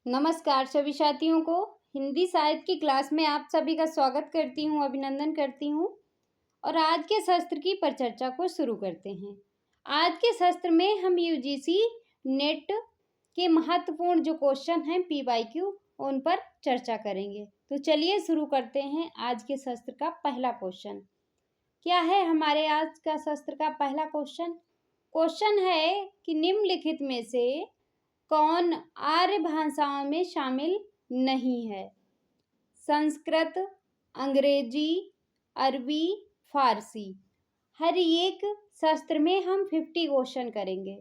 नमस्कार सभी साथियों को। हिंदी साहित्य की क्लास में आप सभी का स्वागत करती हूँ, अभिनंदन करती हूँ। और आज के शस्त्र की परिचर्चा को शुरू करते हैं। आज के शस्त्र में हम यूजीसी नेट के महत्वपूर्ण जो क्वेश्चन हैं पीवाईक्यू उन पर चर्चा करेंगे। तो चलिए शुरू करते हैं आज के शस्त्र का पहला क्वेश्चन। क्या है हमारे आज का शस्त्र का पहला क्वेश्चन? क्वेश्चन है कि निम्नलिखित में से कौन आर्य भाषाओं में शामिल नहीं है? संस्कृत, अंग्रेजी, अरबी, फारसी। हर एक शस्त्र में हम 50 क्वेश्चन करेंगे।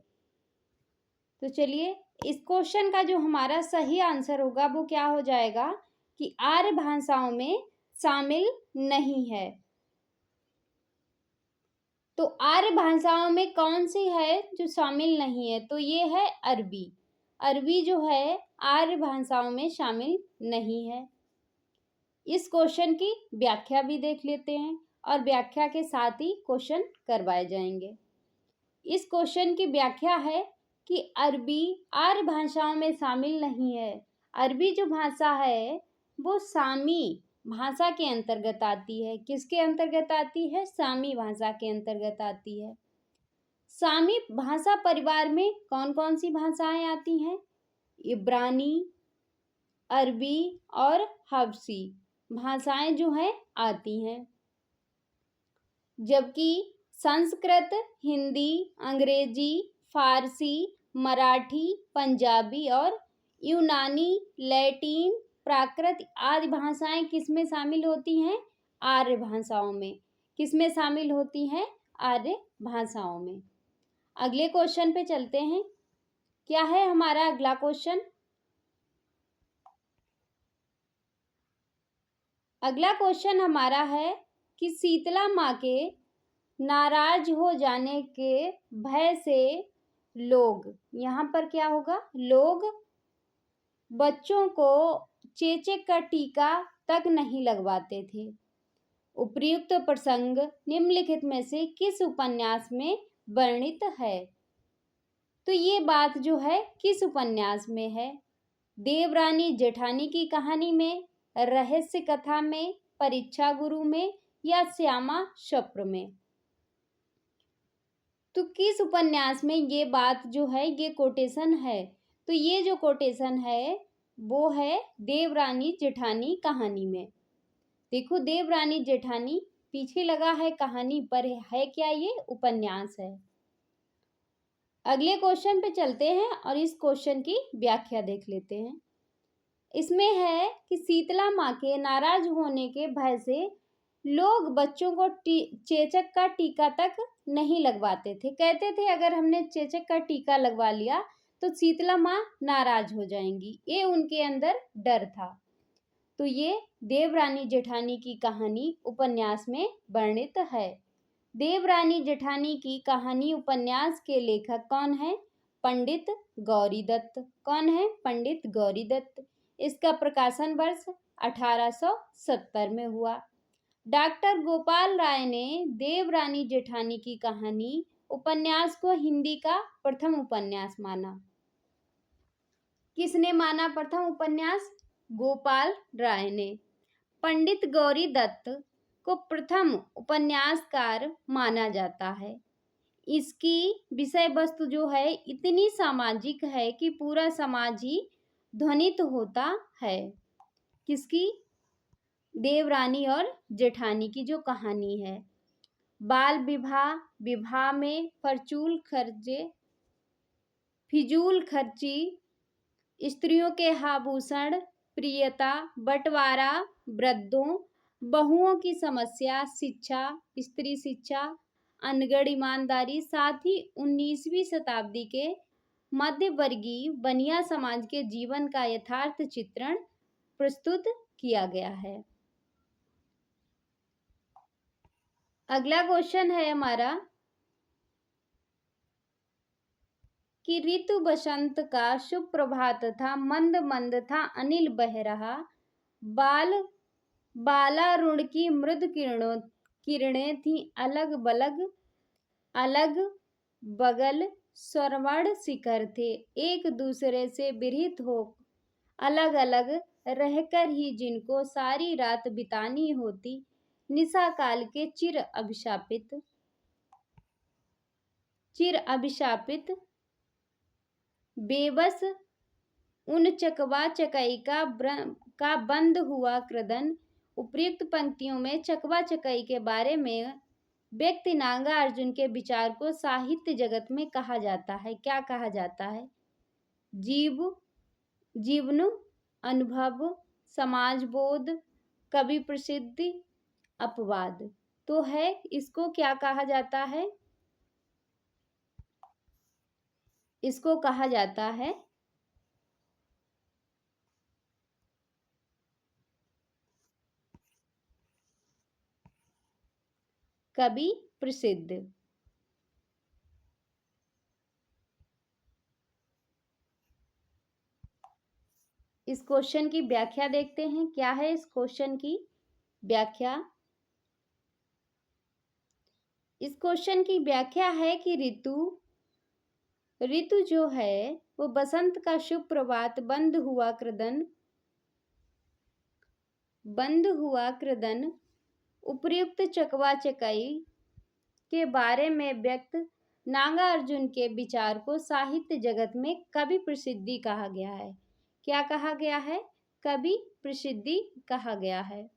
तो चलिए इस क्वेश्चन का जो हमारा सही आंसर होगा वो क्या हो जाएगा कि आर्य भाषाओं में शामिल नहीं है। तो आर्य भाषाओं में कौन सी है जो शामिल नहीं है? तो ये है अरबी। अरबी जो है आर्य भाषाओं में शामिल नहीं है। इस क्वेश्चन की व्याख्या भी देख लेते हैं और व्याख्या के साथ ही क्वेश्चन करवाए जाएंगे। इस क्वेश्चन की व्याख्या है कि अरबी आर्य भाषाओं में शामिल नहीं है। अरबी जो भाषा है वो सामी भाषा के अंतर्गत आती है। किसके अंतर्गत आती है? सामी भाषा के अंतर्गत आती है। सामी भाषा परिवार में कौन कौन सी भाषाएं आती हैं? इब्रानी, अरबी और हबसी भाषाएं जो हैं आती हैं। जबकि संस्कृत, हिंदी, अंग्रेजी, फारसी, मराठी, पंजाबी और यूनानी, लैटिन, प्राकृत आदि भाषाएं किसमें शामिल होती हैं? आर्य भाषाओं में। किसमें शामिल होती हैं? आर्य भाषाओं में। अगले क्वेश्चन पे चलते हैं। क्या है हमारा अगला क्वेश्चन? अगला क्वेश्चन हमारा है कि शीतला माँ के नाराज हो जाने के भय से लोग, यहाँ पर क्या होगा? लोग बच्चों को चेचक का टीका तक नहीं लगवाते थे। उपर्युक्त प्रसंग निम्नलिखित में से किस उपन्यास में वर्णित है? तो ये बात जो है किस उपन्यास में है? देवरानी जेठानी की कहानी में, रहस्य कथा में, परीक्षा गुरु में या श्यामा स्वप्न में? तो किस उपन्यास में ये बात जो है ये कोटेशन है? तो ये जो कोटेशन है वो है देवरानी जेठानी कहानी में। देखो देवरानी जेठानी पीछे लगा है कहानी पर, है क्या? ये उपन्यास है। अगले क्वेश्चन पे चलते हैं और इस क्वेश्चन की व्याख्या देख लेते हैं। इसमें है कि शीतला माँ के नाराज होने के भय से लोग बच्चों को चेचक का टीका तक नहीं लगवाते थे। कहते थे अगर हमने चेचक का टीका लगवा लिया तो शीतला माँ नाराज हो जाएंगी। ये उनके अंदर डर था। तो ये देवरानी जेठानी की कहानी उपन्यास में वर्णित है। देवरानी जेठानी की कहानी उपन्यास के लेखक कौन है? पंडित गौरी दत्त। कौन है? पंडित गौरी दत्त। इसका प्रकाशन वर्ष 1870 में हुआ। डॉक्टर गोपाल राय ने देवरानी जेठानी की कहानी उपन्यास को हिंदी का प्रथम उपन्यास माना। किसने माना प्रथम उपन्यास? गोपाल राय ने। पंडित गौरी दत्त को प्रथम उपन्यासकार माना जाता है। इसकी विषय वस्तु जो है इतनी सामाजिक है कि पूरा समाज ही ध्वनित होता है। किसकी? देवरानी और जेठानी की जो कहानी है। बाल विवाह, विवाह में फिजूल खर्ची, स्त्रियों के आभूषण, प्रियता, बंटवारा, वृद्धों, बहुओं की समस्या, शिक्षा, स्त्री शिक्षा, अनगढ़ ईमानदारी, साथ ही 19वीं शताब्दी के मध्यवर्गीय बनिया समाज के जीवन का यथार्थ चित्रण प्रस्तुत किया गया है। अगला क्वेश्चन है हमारा कि ऋतु बसंत का शुभ प्रभात था, मंद मंद था अनिल बह रहा, बालारुण की मृद किरणें थी अलग बगल स्वर्ण शिखर थे, एक दूसरे से विरहित हो अलग अलग रहकर ही जिनको सारी रात बितानी होती, निशा काल के चिर अभिशापित बेबस उन चकवा चकई का बंद हुआ क्रदन। उपयुक्त पंक्तियों में चकवा चकई के बारे में व्यक्ति नागार्जुन के विचार को साहित्य जगत में कहा जाता है, क्या कहा जाता है? जीवन अनुभव, समाज बोध, कवि प्रसिद्धि, अपवाद। तो है इसको क्या कहा जाता है? इसको कहा जाता है कवि प्रसिद्ध। इस क्वेश्चन की व्याख्या देखते हैं, क्या है इस क्वेश्चन की व्याख्या? इस क्वेश्चन की व्याख्या है कि ऋतु जो है वो बसंत का शुभ प्रभात बंद हुआ क्रदन उपर्युक्त चकवा चकई के बारे में व्यक्त नागार्जुन के विचार को साहित्य जगत में कवि प्रसिद्धि कहा गया है। क्या कहा गया है? कवि प्रसिद्धि कहा गया है।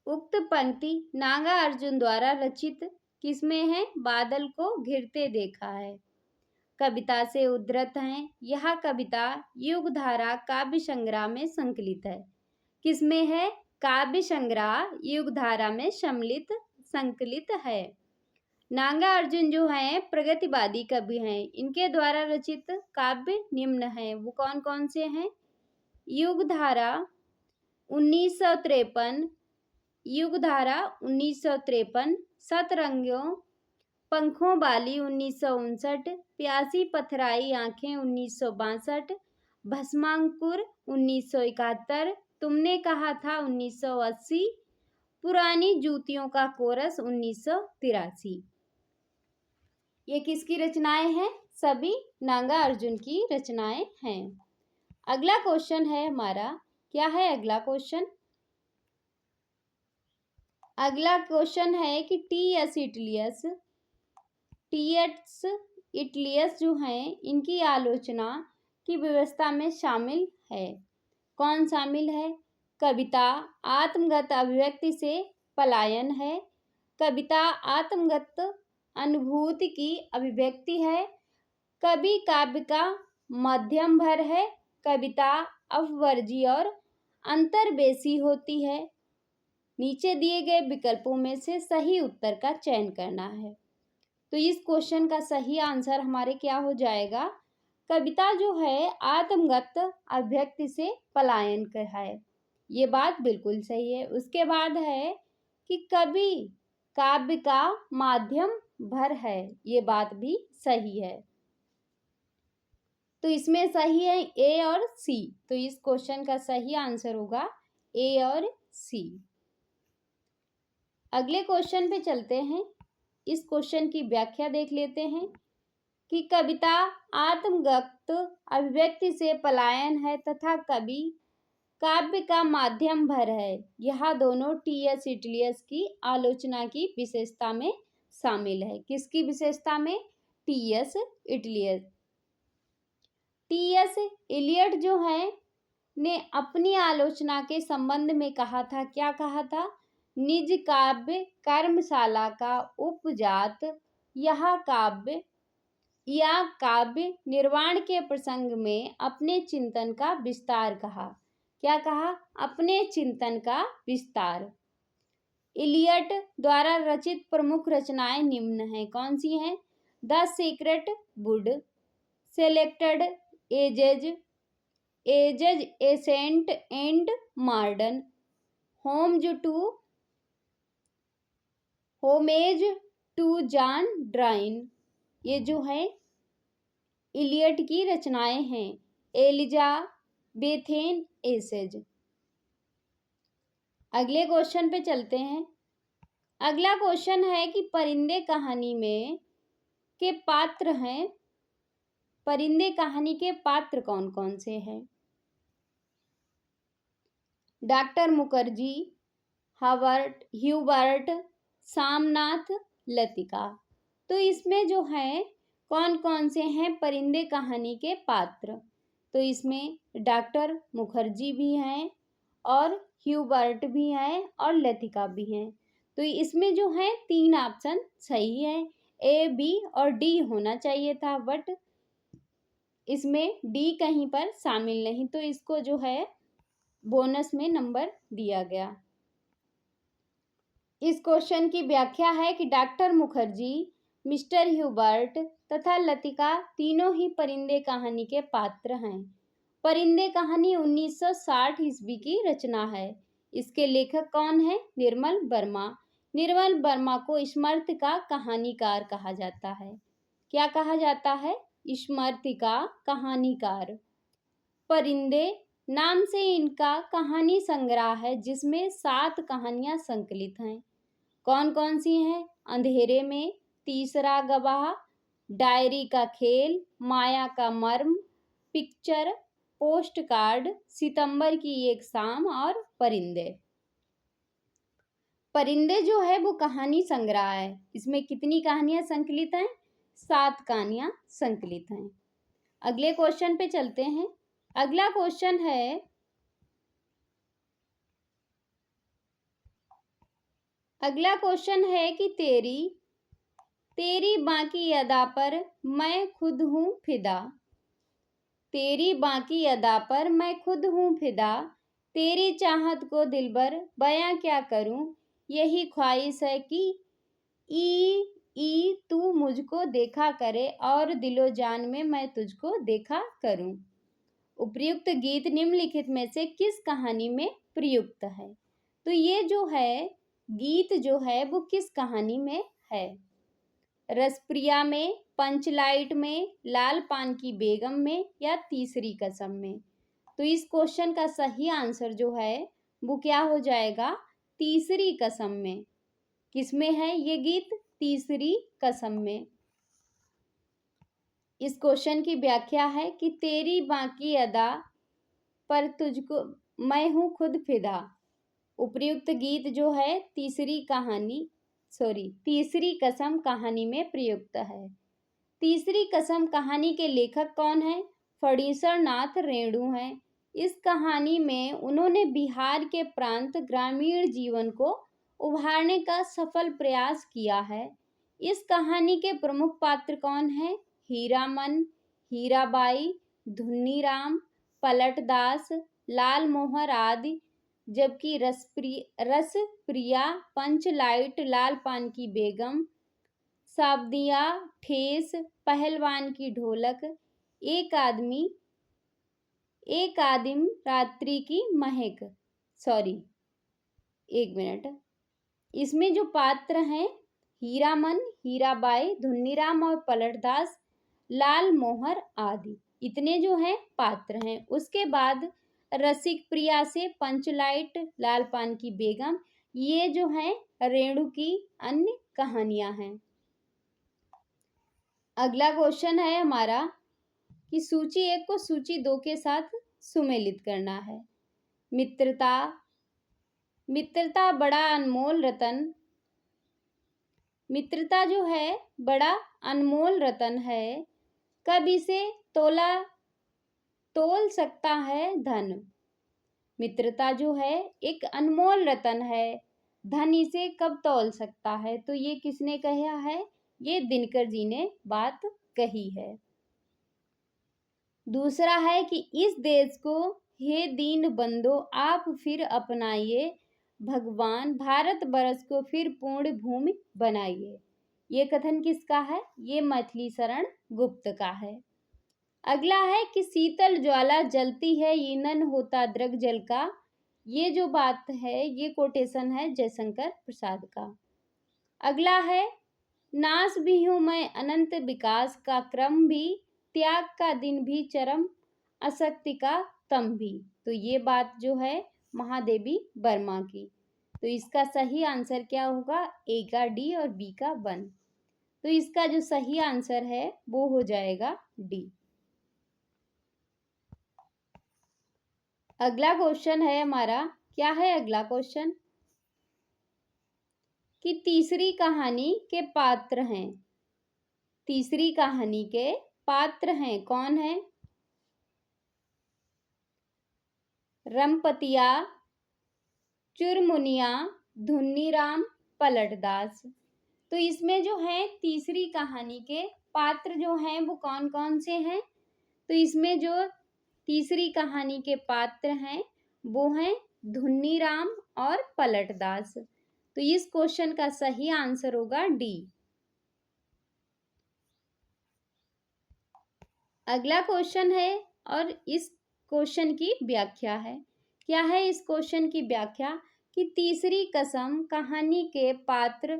उक्त पंक्ति नागार्जुन द्वारा रचित किसमें है? बादल को घिरते देखा है कविता से उद्धृत है। यह कविता युगधारा काव्य संग्रह में संकलित है। किसमें है? काव्य संग्रह युगधारा में संकलित है। नागार्जुन जो हैं प्रगतिवादी कवि हैं, इनके द्वारा रचित काव्य निम्न हैं। वो कौन कौन से हैं? युगधारा 1953, सतरंगियों पंखों वाली 1959, प्यासी पथराई आंखें 1962, भस्मांकुर 1971, तुमने कहा था 1980, पुरानी जूतियों का कोरस 1983। ये किसकी रचनाएं हैं? सभी नागार्जुन की रचनाएं हैं। अगला क्वेश्चन है हमारा, क्या है अगला क्वेश्चन? अगला क्वेश्चन है कि टी.एस. इटलियस जो हैं इनकी आलोचना की व्यवस्था में शामिल है। कौन शामिल है? कविता आत्मगत अभिव्यक्ति से पलायन है, कविता आत्मगत अनुभूति की अभिव्यक्ति है, कवि काव्य का मध्यम भर है, कविता अपवर्जी और अंतर्वेशी होती है। नीचे दिए गए विकल्पों में से सही उत्तर का चयन करना है। तो इस क्वेश्चन का सही आंसर हमारे क्या हो जाएगा? कविता जो है आत्मगत अभिव्यक्ति से पलायन कर है, ये बात बिल्कुल सही है। उसके बाद है कि कवि काव्य का माध्यम भर है, ये बात भी सही है। तो इसमें सही है ए और सी। तो इस क्वेश्चन का सही आंसर होगा ए और सी। अगले क्वेश्चन पे चलते हैं। इस क्वेश्चन की व्याख्या देख लेते हैं कि कविता आत्मगत अभिव्यक्ति से पलायन है तथा कवि काव्य का माध्यम भर है। यह दोनों टी.एस. इटलियस की आलोचना की विशेषता में शामिल है। किसकी विशेषता में? टी.एस. इटलियस। टी.एस. इलियट जो है ने अपनी आलोचना के संबंध में कहा था, क्या कहा था? निज काव्य कर्मशाला का उपजात यह काव्य या काव्य निर्वाण के प्रसंग में अपने चिंतन का विस्तार कहा। क्या कहा? अपने चिंतन का विस्तार। इलियट द्वारा रचित प्रमुख रचनाएं निम्न हैं। कौन सी हैं? The secret wood, selected ages, ascent and modern, homage to John Dryden. ये जो है इलियट की रचनाएं हैं। एलिजाबेथेन एसेज। अगले क्वेश्चन पे चलते हैं। अगला क्वेश्चन है कि परिंदे कहानी में के पात्र हैं, परिंदे कहानी के पात्र कौन कौन से हैं? Doctor Mukherjee, Hubert, Samnath, Latika. तो इसमें जो है कौन कौन से हैं परिंदे कहानी के पात्र? तो इसमें डॉक्टर मुखर्जी भी हैं और ह्यूबर्ट भी हैं और लतिका भी हैं। तो इसमें जो है 3 ऑप्शन सही है, ए, बी और डी होना चाहिए था, बट इसमें डी कहीं पर शामिल नहीं, तो इसको जो है बोनस में नंबर दिया गया। इस क्वेश्चन की व्याख्या है कि डॉक्टर मुखर्जी, मिस्टर ह्यूबर्ट तथा लतिका तीनों ही परिंदे कहानी के पात्र हैं। परिंदे कहानी 1960 ईस्वी की रचना है। इसके लेखक कौन है? निर्मल वर्मा। निर्मल वर्मा को स्मृति का कहानीकार कहा जाता है। क्या कहा जाता है? स्मृति का कहानीकार। परिंदे नाम से इनका कहानी संग्रह है जिसमें 7 कहानियां संकलित हैं। कौन कौन सी हैं? अंधेरे में, तीसरा गवाह, डायरी का खेल, माया का मर्म, पिक्चर, पोस्ट कार्ड, सितंबर की एक शाम और परिंदे। परिंदे जो है वो कहानी संग्रह है। इसमें कितनी कहानियां संकलित हैं? 7 कहानियां संकलित हैं। अगले क्वेश्चन पे चलते हैं। अगला क्वेश्चन है, कि तेरी बाकी अदा पर मैं खुद हूँ फिदा। तेरी बाकी अदा पर मैं खुद हूँ फिदा, तेरी चाहत को दिलबर बयां क्या करूँ, यही ख्वाहिश है कि ई तू मुझको देखा करे और दिलो जान में मैं तुझको देखा करूँ। उपर्युक्त गीत निम्नलिखित में से किस कहानी में प्रयुक्त है? तो ये जो है गीत जो है वो किस कहानी में है? रसप्रिया में, पंचलाइट में, लाल पान की बेगम में या तीसरी कसम में? तो इस क्वेश्चन का सही आंसर जो है वो क्या हो जाएगा? तीसरी कसम में। किसमें है ये गीत? तीसरी कसम में। इस क्वेश्चन की व्याख्या है कि तेरी बाकी अदा पर तुझको मैं हूँ खुद फिदा। उपर्युक्त गीत जो है तीसरी कसम कहानी में प्रयुक्त है। तीसरी कसम कहानी के लेखक कौन है? फणीसर नाथ रेणु हैं। इस कहानी में उन्होंने बिहार के प्रांत ग्रामीण जीवन को उभारने का सफल प्रयास किया है। इस कहानी के प्रमुख पात्र कौन है? हीरामन, हीराबाई, धुन्नीराम, पलटदास, लाल मोहर आदि, जबकि रसप्रिया, पंचलाइट, लाल पान की बेगम, साबदिया, ठेस, पहलवान की ढोलक, एक आदिम रात्रि की महक। इसमें जो पात्र हैं हीरामन, हीराबाई, धुन्नीराम और पलटदास, लाल मोहर आदि, इतने जो हैं पात्र हैं। उसके बाद रसिक प्रिया से पंचलाइट, लाल पान की बेगम, ये जो हैं रेणु की अन्य कहानियां हैं। अगला क्वेश्चन है हमारा कि सूची 1 को सूची 2 के साथ सुमेलित करना है। मित्रता बड़ा अनमोल रतन। मित्रता जो है बड़ा अनमोल रतन है, कब इसे तोल सकता है धन। मित्रता जो है एक अनमोल रतन है, धन इसे कब तोल सकता है? तो ये किसने कहा है? ये दिनकर जी ने बात कही है। दूसरा है कि इस देश को हे दीन बंदो आप फिर अपनाइए, भगवान भारत वर्ष को फिर पूर्ण भूमि बनाइए। ये कथन किसका है? ये मैथिली शरण गुप्त का है। अगला है कि शीतल ज्वाला जलती है, ईंधन होता दृग जल का। ये जो बात है ये कोटेशन है जयशंकर प्रसाद का। अगला है नाश भी हूं मैं अनंत विकास का क्रम भी, त्याग का दिन भी चरम अशक्ति का तम भी। तो ये बात जो है महादेवी वर्मा की। तो इसका सही आंसर क्या होगा? ए का डी और बी का 1। तो इसका जो सही आंसर है वो हो जाएगा डी। अगला क्वेश्चन है हमारा, क्या है अगला क्वेश्चन, कि तीसरी कहानी के पात्र हैं, तीसरी कहानी के पात्र हैं, कौन है? रमपतिया, चुरमुनिया, धुन्नीराम, पलटदास। तो इसमें जो है तीसरी कहानी के पात्र जो हैं वो कौन कौन से हैं? तो इसमें जो तीसरी कहानी के पात्र हैं वो हैं धुन्नीराम और पलटदास। तो इस क्वेश्चन का सही आंसर होगा डी। अगला क्वेश्चन है और इस क्वेश्चन की व्याख्या है। क्या है इस क्वेश्चन की व्याख्या? कि तीसरी कसम कहानी के पात्र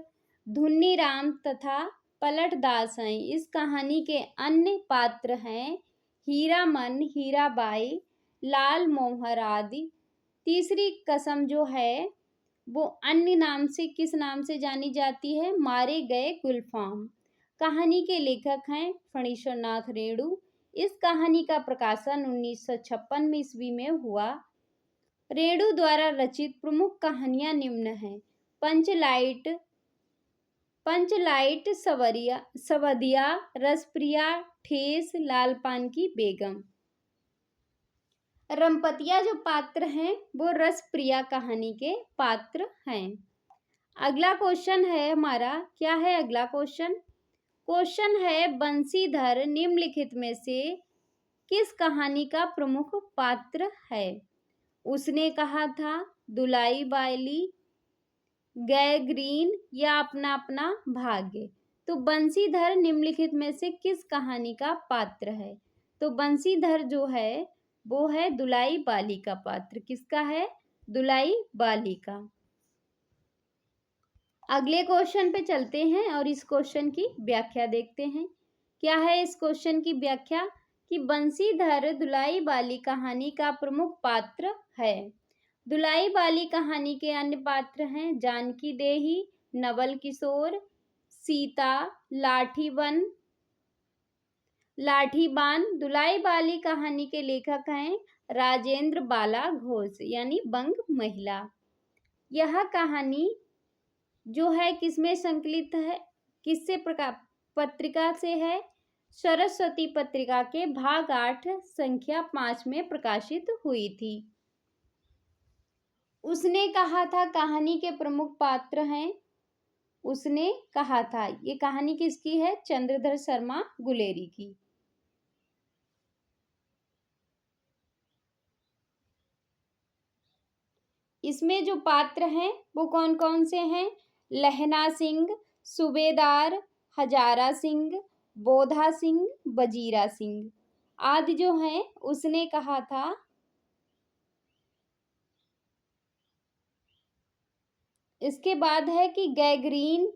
धुन्नीराम तथा पलटदास हैं। इस कहानी के अन्य पात्र हैं हीरामन, हीराबाई, लाल मोहर आदि। तीसरी कसम जो है वो अन्य नाम से, किस नाम से जानी जाती है? मारे गए गुलफाम। कहानी के लेखक हैं फणीश्वर नाथ रेणु। इस कहानी का प्रकाशन 1956 ईस्वी में हुआ। रेणु द्वारा रचित प्रमुख कहानियां निम्न हैं। पंचलाइट, सवदिया, रसप्रिया, ठेस, लालपान की बेगम। रमपतिया जो पात्र हैं वो रसप्रिया कहानी के पात्र हैं। अगला क्वेश्चन है हमारा, क्या है अगला क्वेश्चन? क्वेश्चन है बंसीधर निम्नलिखित में से किस कहानी का प्रमुख पात्र है? उसने कहा था, दुलाई बाली, गैग्रीन या अपना अपना भाग्य। तो बंसीधर निम्नलिखित में से किस कहानी का पात्र है? तो बंसीधर जो है वो है दुलाई बाली का पात्र। किसका है? दुलाई बाली का। अगले क्वेश्चन पे चलते हैं और इस क्वेश्चन की व्याख्या देखते हैं। क्या है इस क्वेश्चन की व्याख्या? कि बंसीधर दुलाई बाली कहानी का प्रमुख पात्र है। दुलाई बाली कहानी के अन्य पात्र हैं जानकी देही, नवल किशोर, सीता, लाठीबान। दुलाई बाली कहानी के लेखक हैं राजेंद्र बाला घोष यानी बंग महिला। यह कहानी जो है किसमें संकलित है, किससे पत्रिका से है? सरस्वती पत्रिका के भाग 8 संख्या 5 में प्रकाशित हुई थी। उसने कहा था कहानी के प्रमुख पात्र हैं। उसने कहा था, ये कहानी किसकी है? चंद्रधर शर्मा गुलेरी की। इसमें जो पात्र हैं वो कौन कौन से हैं? लहना सिंह, सूबेदार, हजारा सिंह, बोधा सिंह, वजीरा सिंह आदि जो हैं उसने कहा था। इसके बाद है कि गैग्रीन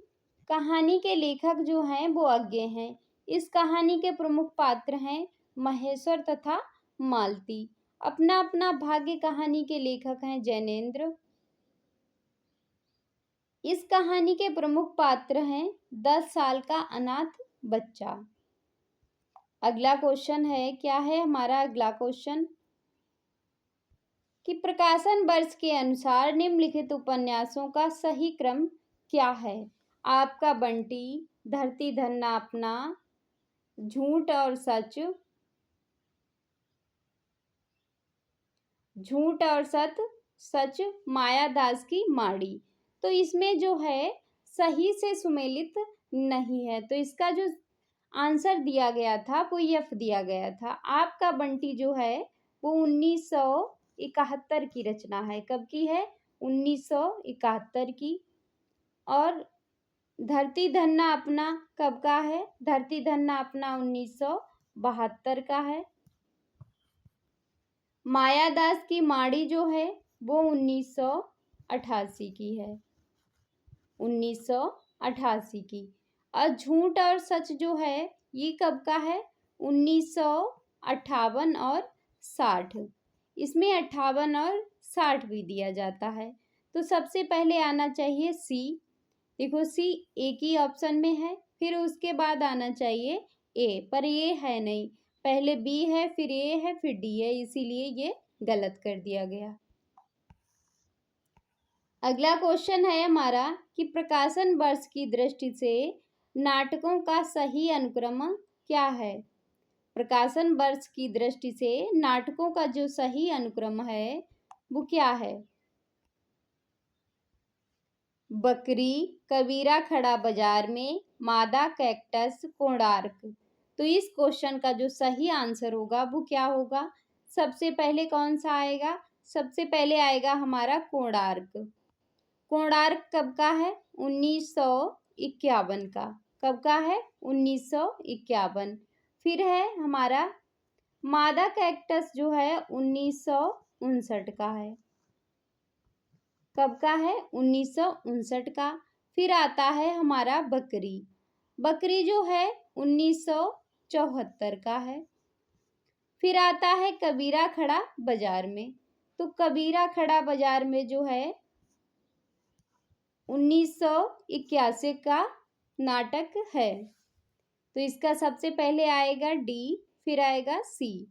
कहानी के लेखक जो हैं वो अज्ञे हैं। इस कहानी के प्रमुख पात्र हैं महेश्वर तथा मालती। अपना अपना भाग्य कहानी के लेखक हैं जैनेन्द्र। इस कहानी के प्रमुख पात्र हैं 10 साल का अनाथ बच्चा। अगला क्वेश्चन है, क्या है हमारा अगला क्वेश्चन? कि प्रकाशन वर्ष के अनुसार निम्नलिखित उपन्यासों का सही क्रम क्या है? आपका बंटी, धरती धन्ना अपना, झूठ और सच, मायादास की माड़ी। तो इसमें जो है सही से सुमेलित नहीं है, तो इसका जो आंसर दिया गया था वो एफ दिया गया था। आपका बंटी जो है वो 1971 की रचना है। कब की है? 1971 की। और धरती धन्ना अपना कब का है? धरती धन्ना अपना 1972 का है। मायादास की माड़ी जो है वो 1988 की है, 1988 की। और झूठ और सच जो है ये कब का है? 1958 और 60। इसमें 58 और 60 भी दिया जाता है। तो सबसे पहले आना चाहिए सी। देखो सी एक ही ऑप्शन में है, फिर उसके बाद आना चाहिए ए, पर ये है नहीं, पहले बी है, फिर ए है, फिर डी है, इसीलिए ये गलत कर दिया गया। अगला क्वेश्चन है हमारा कि प्रकाशन वर्ष की दृष्टि से नाटकों का सही अनुक्रम क्या है। प्रकाशन वर्ष की दृष्टि से नाटकों का जो सही अनुक्रम है वो क्या है। बकरी, कबीरा खड़ा बाजार में, मादा कैक्टस, कोणार्क। तो इस क्वेश्चन का जो सही आंसर होगा वो क्या होगा। सबसे पहले कौन सा आएगा, सबसे पहले आएगा हमारा कोणार्क। कोणार्क कब का है, 1951 का। कब का है, 1951। फिर है हमारा मादा कैक्टस जो है 1959 का है। कब का है, 1959 का। फिर आता है हमारा बकरी, बकरी जो है 1974 का है। फिर आता है कबीरा खड़ा बाजार में, तो कबीरा खड़ा बाजार में जो है 1981 का नाटक है। तो इसका सबसे पहले आएगा डी, फिर आएगा सी।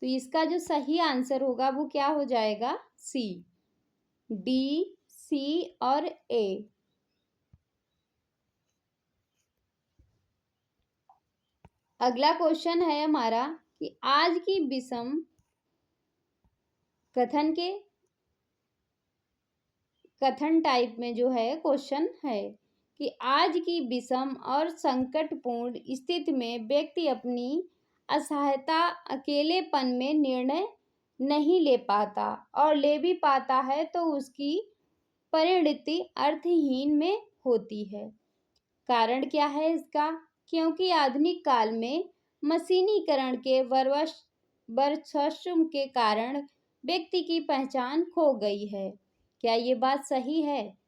तो इसका जो सही आंसर होगा वो क्या हो जाएगा, सी। डी, सी और ए। अगला क्वेश्चन है हमारा कि आज की विषम कथन टाइप में जो है क्वेश्चन है कि आज की विषम और संकटपूर्ण स्थिति में व्यक्ति अपनी असहायता, अकेलेपन में निर्णय नहीं ले पाता और ले भी पाता है तो उसकी परिणति अर्थहीन में होती है। कारण क्या है इसका, क्योंकि आधुनिक काल में मशीनीकरण के वर्चस्व के कारण व्यक्ति की पहचान खो गई है। क्या ये बात सही है।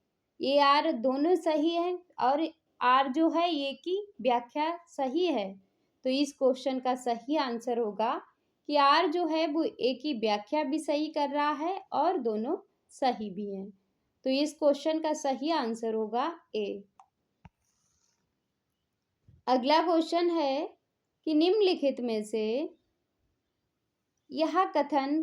ए आर दोनों सही है और आर जो है ये की व्याख्या सही है। तो इस क्वेश्चन का सही आंसर होगा कि आर जो है वो ए की व्याख्या भी सही कर रहा है और दोनों सही भी हैं। तो इस क्वेश्चन का सही आंसर होगा ए। अगला क्वेश्चन है कि निम्नलिखित में से यह कथन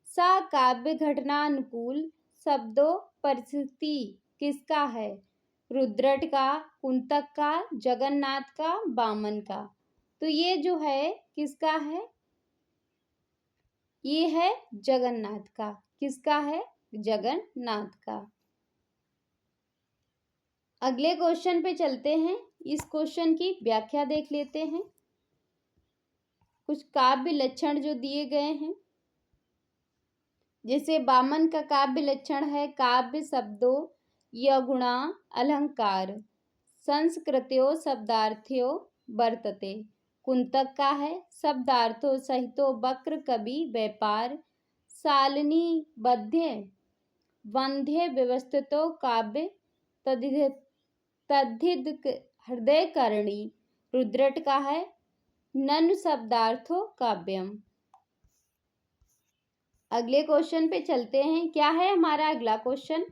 सकाव्य घटनानुकूल शब्दों परिस्थिति किसका है। रुद्रट का, कुंतक का, जगन्नाथ का, वामन का। तो ये जो है किसका है, ये है जगन्नाथ का। किसका है, जगन्नाथ का। अगले क्वेश्चन पे चलते हैं, इस क्वेश्चन की व्याख्या देख लेते हैं। कुछ काव्य लक्षण जो दिए गए हैं, जैसे वामन का काव्य लक्षण है काव्य शब्दों यगुणा अलंकार संस्कृत्यो शब्दार्थ्यो वर्तते। कुंतक का है शब्दार्थों सहितो वक्र कवि व्यापार सालनी बध्य वंध्य व्यवस्थितो काव्य तद्धिद हृदय करणी। रुद्रट का है नन शब्दार्थो काव्यम। अगले क्वेश्चन पे चलते हैं, क्या है हमारा अगला क्वेश्चन।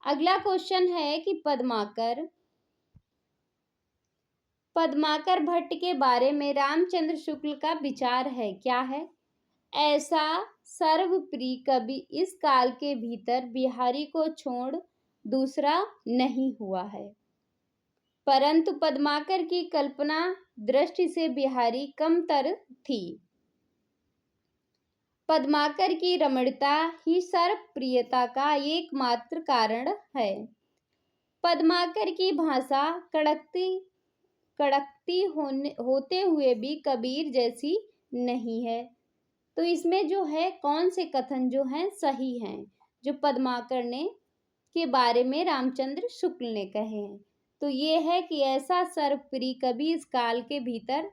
अगला क्वेश्चन है कि पद्माकर भट्ट के बारे में रामचंद्र शुक्ल का विचार है, क्या है। ऐसा सर्वप्रिय कवि इस काल के भीतर बिहारी को छोड़ दूसरा नहीं हुआ है, परंतु पद्माकर की कल्पना दृष्टि से बिहारी कमतर थी। पद्माकर की रमणीयता ही सर्वप्रियता का एकमात्र कारण है। पद्माकर की भाषा कड़कती होते हुए भी कबीर जैसी नहीं है। तो इसमें जो है कौन से कथन जो हैं सही हैं, जो पद्माकर ने के बारे में रामचंद्र शुक्ल ने कहे हैं। तो ये है कि ऐसा सर्वप्रिय कवि इस काल के भीतर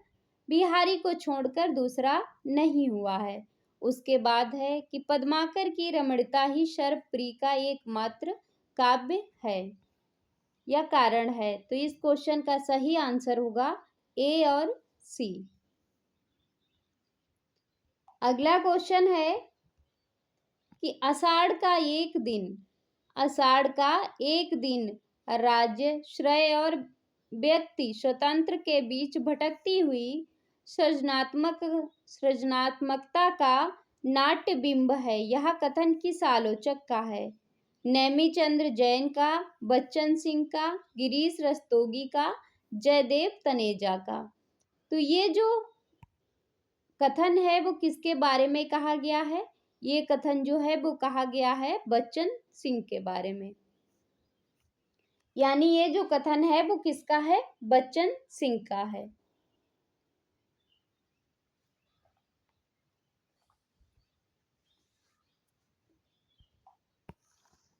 बिहारी को छोड़कर दूसरा नहीं हुआ है। उसके बाद है कि पद्माकर की रमणीयता ही सर्वप्रिय का एकमात्र काव्य है या कारण है। तो इस क्वेश्चन का सही आंसर होगा ए और सी। अगला क्वेश्चन है कि आषाढ़ का एक दिन आषाढ़ का एक दिन राज्य, श्रेय और व्यक्ति स्वतंत्र के बीच भटकती हुई सृजनात्मकता का नाट्य बिंब है। यह कथन किस आलोचक का है? नेमिचंद्र जैन का, बच्चन सिंह का, गिरीश रस्तोगी का, जयदेव तनेजा का। तो ये जो कथन है वो किसके बारे में कहा गया है? ये कथन जो है वो कहा गया है बच्चन सिंह के बारे में। यानी ये जो कथन है वो किसका है? बच्चन सिंह का है।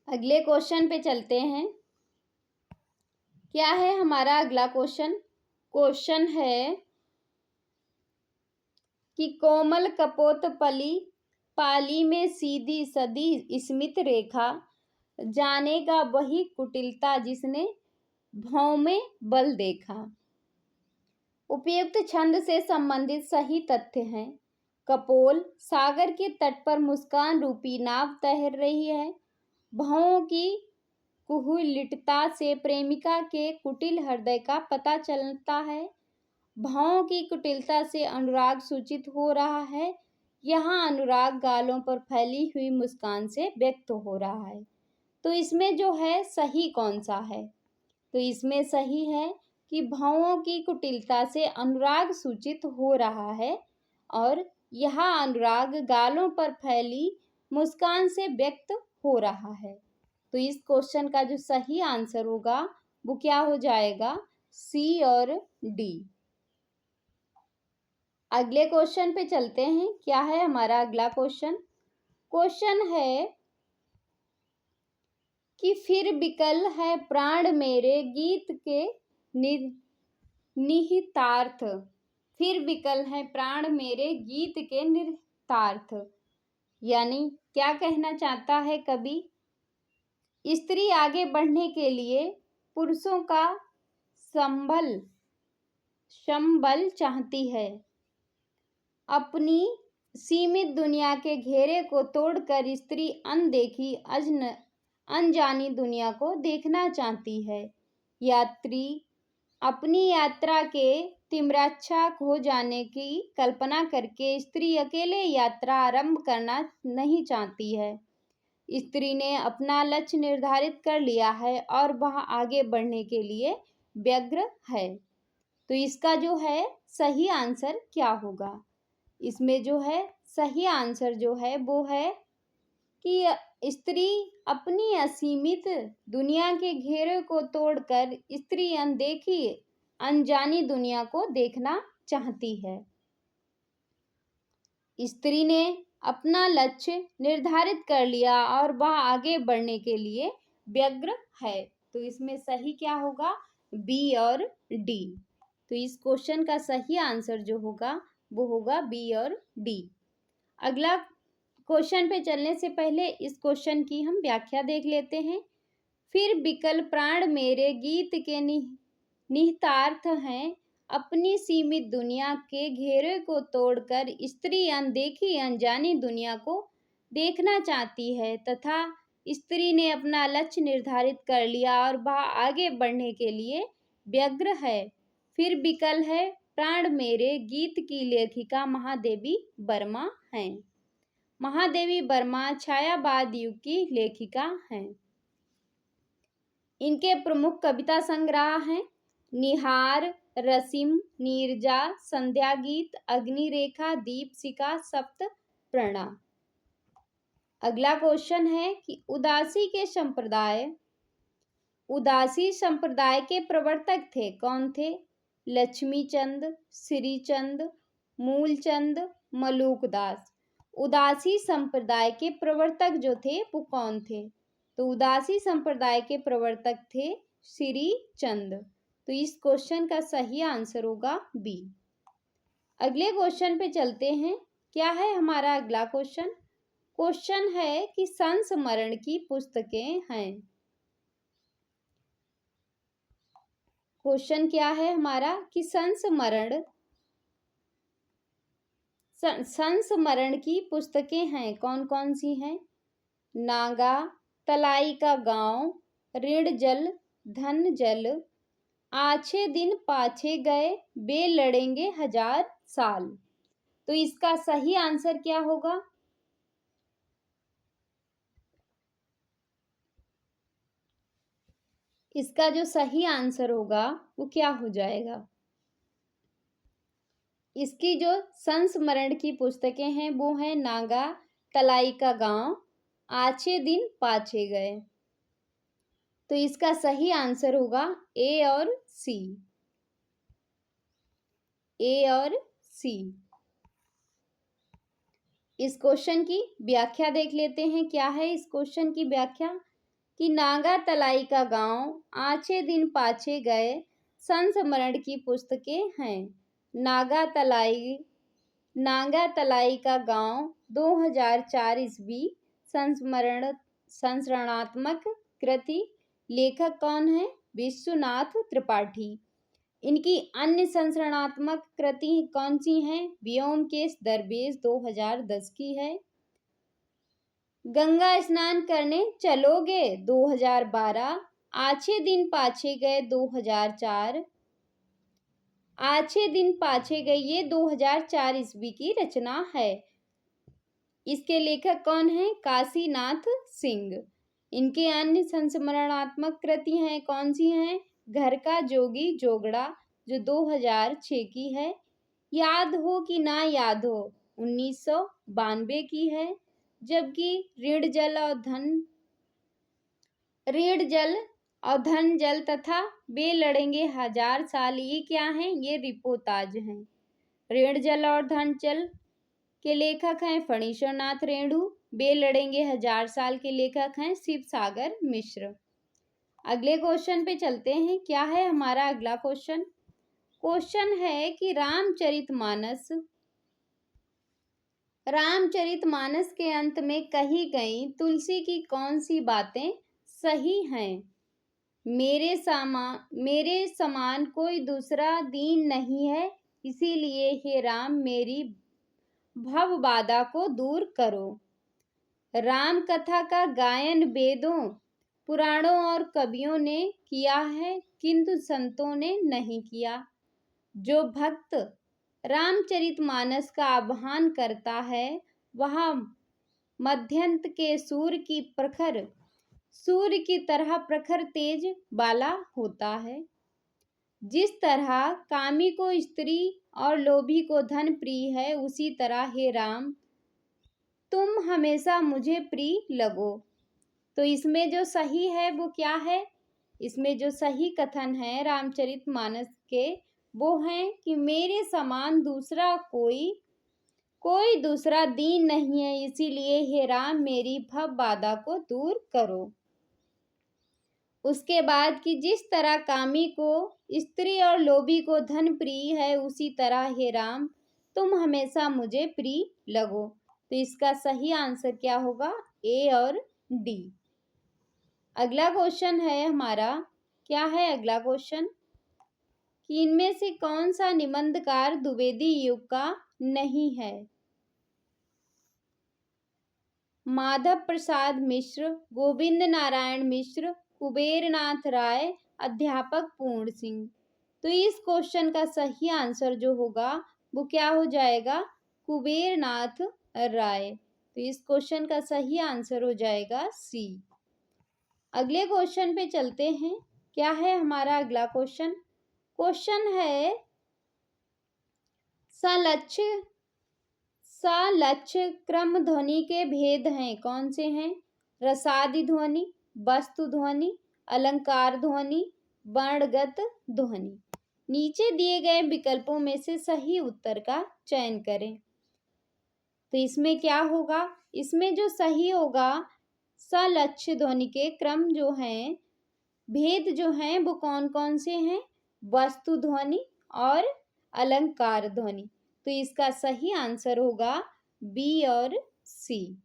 अगले क्वेश्चन पे चलते हैं। क्या है हमारा अगला क्वेश्चन? क्वेश्चन है कि कोमल कपोत पाली में सीधी सदी स्मित रेखा, जानेगा वही कुटिलता जिसने भौं में बल देखा। उपयुक्त छंद से संबंधित सही तथ्य हैं। कपोल सागर के तट पर मुस्कान रूपी नाव तैर रही है। भौं की कुहुलिटता से प्रेमिका के कुटिल हृदय का पता चलता है। भावों की कुटिलता से अनुराग सूचित हो रहा है। यहाँ अनुराग गालों पर फैली हुई मुस्कान से व्यक्त हो रहा है। तो इसमें जो है सही कौन सा है? तो इसमें सही है कि भावों की कुटिलता से अनुराग सूचित हो रहा है और यहाँ अनुराग गालों पर फैली मुस्कान से व्यक्त हो रहा है। तो इस क्वेश्चन का जो सही आंसर होगा वो क्या हो जाएगा? सी और डी। अगले क्वेश्चन पे चलते हैं। क्या है हमारा अगला क्वेश्चन? क्वेश्चन है कि फिर बिकल है प्राण मेरे गीत के निहितार्थ। फिर बिकल है प्राण मेरे गीत के निहितार्थ। यानी क्या कहना चाहता है कवि? स्त्री आगे बढ़ने के लिए पुरुषों का संबल चाहती है। अपनी सीमित दुनिया के घेरे को तोड़कर स्त्री अनदेखी अनजानी दुनिया को देखना चाहती है। यात्री अपनी यात्रा के तिमिराच्छा हो जाने की कल्पना करके स्त्री अकेले यात्रा आरंभ करना नहीं चाहती है। स्त्री ने अपना लक्ष्य निर्धारित कर लिया है और वह आगे बढ़ने के लिए व्यग्र है। तो इसका जो है सही आंसर क्या होगा? इसमें जो है सही आंसर जो है वो है कि स्त्री अपनी असीमित दुनिया के घेरे को तोड़कर स्त्री अनदेखी अनजानी दुनिया को देखना चाहती है। स्त्री ने अपना लक्ष्य निर्धारित कर लिया और वह आगे बढ़ने के लिए व्यग्र है। तो इसमें सही क्या होगा? बी और डी। तो इस क्वेश्चन का सही आंसर जो होगा वो होगा बी और डी। अगला क्वेश्चन पे चलने से पहले इस क्वेश्चन की हम व्याख्या देख लेते हैं। फिर बिकल प्राण मेरे गीत के निहितार्थ हैं। अपनी सीमित दुनिया के घेरे को तोड़कर स्त्री अनदेखी अनजानी दुनिया को देखना चाहती है तथा स्त्री ने अपना लक्ष्य निर्धारित कर लिया और वह आगे बढ़ने के लिए व्यग्र है। फिर बिकल है प्राण मेरे गीत की लेखिका महादेवी वर्मा हैं। महादेवी वर्मा छायावाद युग की लेखिका हैं। इनके प्रमुख कविता संग्रह हैं निहार, रसीम, नीरजा, संध्या गीत, अग्निरेखा, दीपशिखा, सप्त प्रणा। अगला क्वेश्चन है कि उदासी संप्रदाय के प्रवर्तक थे। कौन थे? लक्ष्मीचंद, श्रीचंद, मूलचंद, मलूकदास। उदासी संप्रदाय के प्रवर्तक जो थे वो कौन थे? तो उदासी संप्रदाय के प्रवर्तक थे श्रीचंद। तो इस क्वेश्चन का सही आंसर होगा बी। अगले क्वेश्चन पे चलते हैं। क्या है हमारा अगला क्वेश्चन? क्वेश्चन है कि संस्मरण की पुस्तकें हैं। क्वेश्चन क्या है हमारा कि संस्मरण की पुस्तकें हैं। कौन कौन सी हैं? नागा, तलाई का गांव, ऋण जल धन जल, आछे दिन पाछे गए, बे लड़ेंगे 1000 साल। तो इसका सही आंसर क्या होगा? इसका जो सही आंसर होगा वो क्या हो जाएगा? इसकी जो संस्मरण की पुस्तकें हैं वो हैं नागा तलाई का गांव, आछे दिन पाछे गए। तो इसका सही आंसर होगा ए और सी। ए और सी। इस क्वेश्चन की व्याख्या देख लेते हैं। क्या है इस क्वेश्चन की व्याख्या? कि नागा तलाई का गांव, आछे दिन पाछे गए, संस्मरण की पुस्तकें हैं। नागा तलाई का गांव 2004 ईस्वी संस्मरणात्मक कृति। लेखक कौन है? विश्वनाथ त्रिपाठी। इनकी अन्य संस्मरणात्मक कृति कौन सी हैं? व्योमकेश दरवेश 2010 की है। गंगा स्नान करने चलोगे 2012। आछे दिन पाछे गए 2004। आछे दिन पाछे गए ये 2004 ईस्वी की रचना है। इसके लेखक कौन है? काशीनाथ सिंह। इनके अन्य संस्मरणात्मक कृति हैं कौन सी हैं? घर का जोगी जोगड़ा जो 2006 की है। याद हो कि ना याद हो 1992 की है। जबकि ऋण जल और धन जल तथा बे लड़ेंगे 1000 साल ये क्या हैं? ये रिपोताज हैं। ऋण जल और धन जल के लेखक हैं फणीश्वर नाथ रेणु। बे लड़ेंगे 1000 साल के लेखक हैं शिव सागर मिश्र। अगले क्वेश्चन पे चलते हैं। क्या है हमारा अगला क्वेश्चन? क्वेश्चन है कि रामचरितमानस के अंत में कही गई तुलसी की कौन सी बातें सही हैं? मेरे समान कोई दूसरा दीन नहीं है, इसीलिए हे राम मेरी भव बाधा को दूर करो। राम कथा का गायन वेदों, पुराणों और कवियों ने किया है, किंतु संतों ने नहीं किया। जो भक्त रामचरितमानस का आह्वान करता है वह मध्यंत के सूर्य की तरह प्रखर तेज वाला होता है। जिस तरह कामी को स्त्री और लोभी को धन प्रिय है, उसी तरह हे राम तुम हमेशा मुझे प्रिय लगो। तो इसमें जो सही है वो क्या है? इसमें जो सही कथन है रामचरितमानस के वो है कि मेरे समान दूसरा कोई दूसरा दीन नहीं है, इसीलिए हे राम मेरी भव बाधा को दूर करो। उसके बाद कि जिस तरह कामी को स्त्री और लोभी को धन प्रिय है, उसी तरह हे राम तुम हमेशा मुझे प्रिय लगो। तो इसका सही आंसर क्या होगा? ए और डी। अगला क्वेश्चन है हमारा। क्या है अगला क्वेश्चन? कि इनमें से कौन सा निबंधकार द्विवेदी युग का नहीं है? माधव प्रसाद मिश्र, गोविंद नारायण मिश्र, कुबेरनाथ राय, अध्यापक पूर्ण सिंह। तो इस क्वेश्चन का सही आंसर जो होगा वो क्या हो जाएगा? कुबेरनाथ राय। तो इस क्वेश्चन का सही आंसर हो जाएगा सी। अगले क्वेश्चन पे चलते हैं। क्या है हमारा अगला क्वेश्चन? क्वेश्चन है सलक्ष्य क्रम ध्वनि के भेद हैं कौन से हैं? रसादि ध्वनि, वस्तु ध्वनि, अलंकार ध्वनि, वर्णगत ध्वनि। नीचे दिए गए विकल्पों में से सही उत्तर का चयन करें। तो इसमें क्या होगा? इसमें जो सही होगा सलक्ष्य ध्वनि के क्रम जो हैं, भेद जो हैं वो कौन कौन से हैं? वस्तु ध्वनि और अलंकार ध्वनि। तो इसका सही आंसर होगा बी और सी।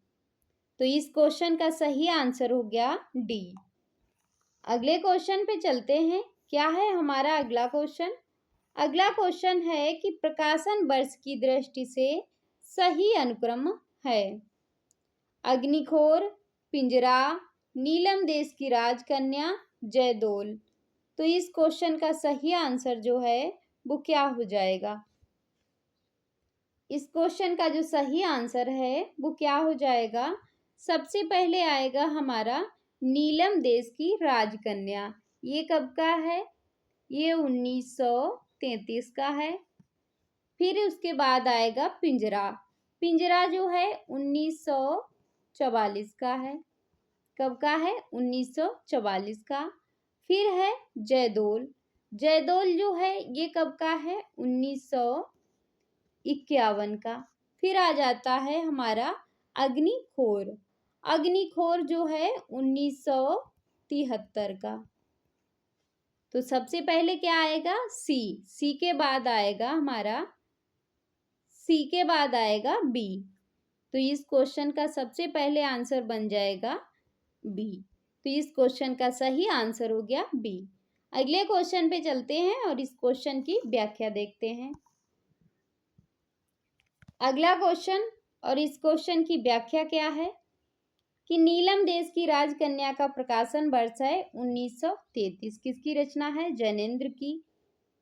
तो इस क्वेश्चन का सही आंसर हो गया डी। अगले क्वेश्चन पे चलते हैं। क्या है हमारा अगला क्वेश्चन? अगला क्वेश्चन है कि प्रकाशन वर्ष की दृष्टि से सही अनुक्रम है। अग्निखोर, पिंजरा, नीलम देश की राजकन्या जयदोल। तो इस क्वेश्चन का सही आंसर जो है वो क्या हो जाएगा? इस क्वेश्चन का जो सही आंसर है वो क्या हो जाएगा? सबसे पहले आएगा हमारा नीलम देश की राजकन्या। ये कब का है? ये 1933 का है। फिर उसके बाद आएगा पिंजरा। पिंजरा जो है 1944 का है। कब का है? 1944 का। फिर है जयदोल। जयदोल जो है ये कब का है? 1951 का। फिर आ जाता है हमारा अग्निखोर। अग्निखोर जो है 1973 का। तो सबसे पहले क्या आएगा? सी। सी के बाद आएगा हमारा सी के बाद आएगा बी। तो इस क्वेश्चन का सबसे पहले आंसर बन जाएगा बी। तो इस क्वेश्चन का सही आंसर हो गया बी। अगले क्वेश्चन पे चलते हैं और इस क्वेश्चन की व्याख्या देखते हैं। अगला क्वेश्चन और इस क्वेश्चन की व्याख्या क्या है कि नीलम देश की राजकन्या का प्रकाशन वर्ष है 1933। किसकी रचना है? जैनेन्द्र की।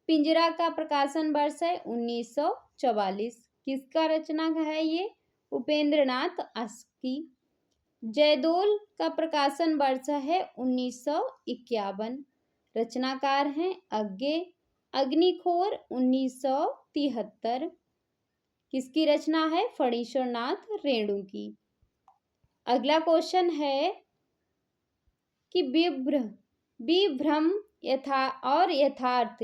पिंजरा का प्रकाशन वर्ष है 1944। किसका रचना है ये? उपेंद्रनाथ आस्क की। जयदोल का प्रकाशन वर्ष है 1951। रचनाकार हैं अज्ञे। अग्निखोर 1973। किसकी रचना है? फणीश्वरनाथ रेणु की। अगला क्वेश्चन है कि विभ्रम और यथार्थ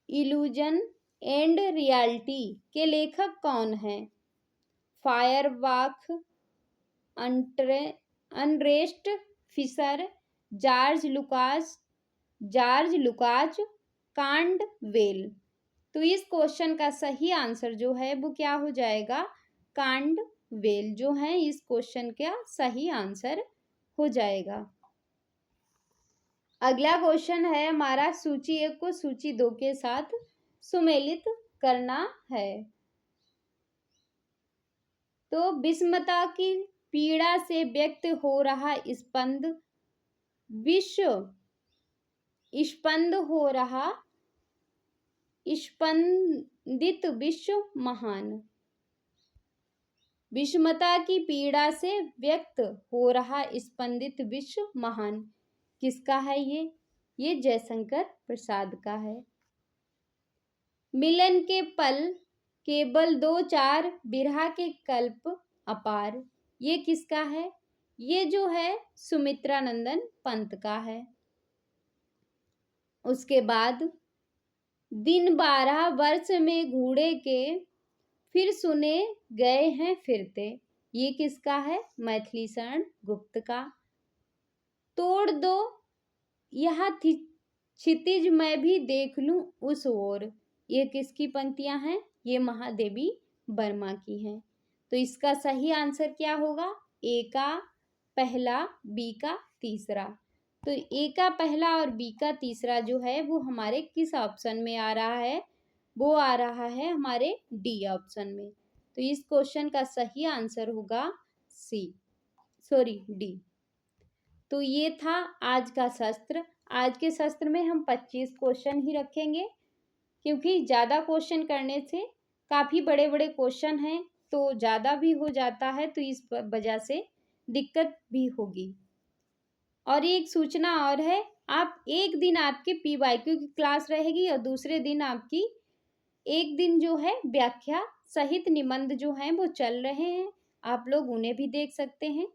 इल्यूजन एंड रियलिटी के लेखक कौन हैं? Feuerbach, unrest Fisher, George लुकाच, कांडवेल। तो इस क्वेश्चन का सही आंसर जो है वो क्या हो जाएगा? कांडवेल जो है इस क्वेश्चन का सही आंसर हो जाएगा। अगला क्वेश्चन है हमारा सूची 1 को सूची 2 के साथ सुमेलित करना है। तो विषमता की पीड़ा से व्यक्त हो रहा स्पंदित विश्व महान। विषमता की पीड़ा से व्यक्त हो रहा स्पंदित विश्व महान किसका है? ये जयशंकर प्रसाद का है। मिलन के पल केवल 2-4 बिरहा के कल्प अपार। ये किसका है? ये जो है सुमित्रानंदन पंत का है। उसके बाद दिन 12 वर्ष में घूड़े के फिर सुने गए हैं फिरते। ये किसका है? मैथिली शरण गुप्त का। तोड़ दो यहाँ क्षितिज मैं भी देख लूं उस ओर। ये किसकी पंक्तियां हैं? ये महादेवी वर्मा की हैं। तो इसका सही आंसर क्या होगा? ए का पहला, बी का तीसरा। तो ए का पहला और बी का तीसरा जो है वो हमारे किस ऑप्शन में आ रहा है? वो आ रहा है हमारे डी ऑप्शन में। तो इस क्वेश्चन का सही आंसर होगा डी। तो ये था आज का शस्त्र। आज के शस्त्र में हम 25 क्वेश्चन ही रखेंगे क्योंकि ज़्यादा क्वेश्चन करने से काफ़ी बड़े बड़े क्वेश्चन हैं तो ज़्यादा भी हो जाता है, तो इस वजह से दिक्कत भी होगी। और एक सूचना और है, आप एक दिन आपके PYQ की क्लास रहेगी और दूसरे दिन आपकी एक दिन जो है व्याख्या सहित निबंध जो हैं वो चल रहे हैं, आप लोग उन्हें भी देख सकते हैं।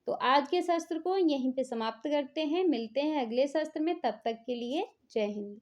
तो आज के शस्त्र को यहीं पे समाप्त करते हैं। मिलते हैं अगले शस्त्र में, तब तक के लिए जय हिंद।